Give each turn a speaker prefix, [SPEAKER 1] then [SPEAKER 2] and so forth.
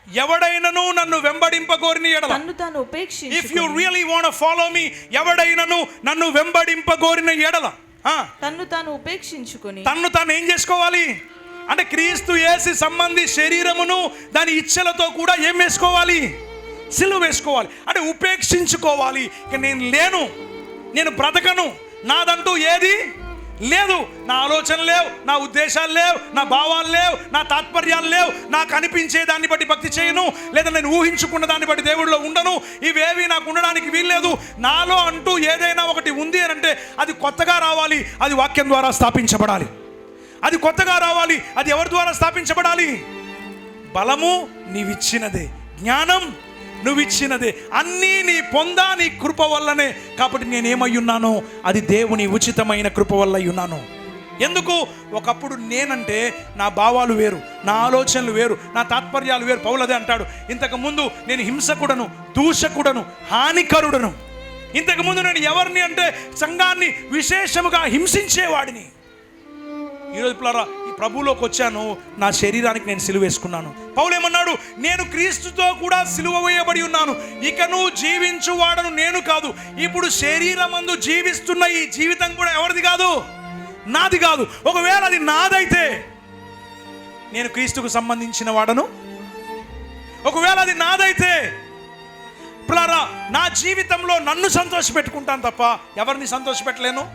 [SPEAKER 1] ఎవడైనను నన్ను వెంబడింపగోరిన ఎడల,
[SPEAKER 2] తన్ను తాను ఉపేక్షించుకొని,
[SPEAKER 1] if you really want to follow me, ఎవడైనను నన్ను వెంబడింపగోరిన ఎడల,
[SPEAKER 2] తన్ను తాను ఉపేక్షించుకొని,
[SPEAKER 1] తన్ను తాను ఏం చేసుకోవాలి అంటే క్రీస్తు యేసు సంబంధి శరీరమును దాని ఇచ్చలతో కూడా ఏం వేసుకోవాలి, సిలువ వేసుకోవాలి. అంటే ఉపేక్షించుకోవాలి. ఇక నేను లేను, నేను బ్రతకను, నాదంటూ ఏది లేదు, నా ఆలోచనలు లేవు, నా ఉద్దేశాలు లేవు, నా భావాలు లేవు, నా తాత్పర్యాలు లేవు, నాకు అనిపించే దాన్ని బట్టి భక్తి చేయను, లేదా నేను ఊహించుకున్న దాన్ని బట్టి దేవుడిలో ఉండను, ఇవేవి నాకు ఉండడానికి వీల్లేదు. నాలో అంటూ ఏదైనా ఒకటి ఉంది అని అంటే అది కొత్తగా రావాలి, అది వాక్యం ద్వారా స్థాపించబడాలి. అది కొత్తగా రావాలి, అది ఎవరి ద్వారా స్థాపించబడాలి? బలము నీవిచ్చినదే, జ్ఞానం నువ్విచ్చినదే, అన్నీ నీ పొందా నీ కృప వల్లనే. కాబట్టి నేనేమై ఉన్నానో అది దేవుని ఉచితమైన కృప వల్ల ఉన్నాను. ఎందుకు? ఒకప్పుడు నేనంటే నా భావాలు వేరు, నా ఆలోచనలు వేరు, నా తాత్పర్యాలు వేరు. పౌలు అదే అంటాడు, ఇంతకుముందు నేను హింసకుడను, దూషకుడను, హానికరుడను. ఇంతకుముందు నేను ఎవరిని అంటే సంఘాన్ని విశేషముగా హింసించేవాడిని. ఈరోజు పిల్లరా ఈ ప్రభువులోకి వచ్చాను, నా శరీరానికి నేను సిలువ వేసుకున్నాను. పౌలు ఏమన్నాడు? నేను క్రీస్తుతో కూడా సిలువ వేయబడి ఉన్నాను, ఇకను జీవించువాడను నేను కాదు. ఇప్పుడు శరీరమందు జీవిస్తున్న ఈ జీవితం కూడా ఎవరిది కాదు, నాది కాదు. ఒకవేళ అది నాదైతే నేను క్రీస్తుకు సంబంధించిన వాడను. ఒకవేళ అది నాదైతే పిల్లరా నా జీవితంలో నన్ను సంతోష పెట్టుకుంటాను తప్ప ఎవరిని సంతోష పెట్టలేను.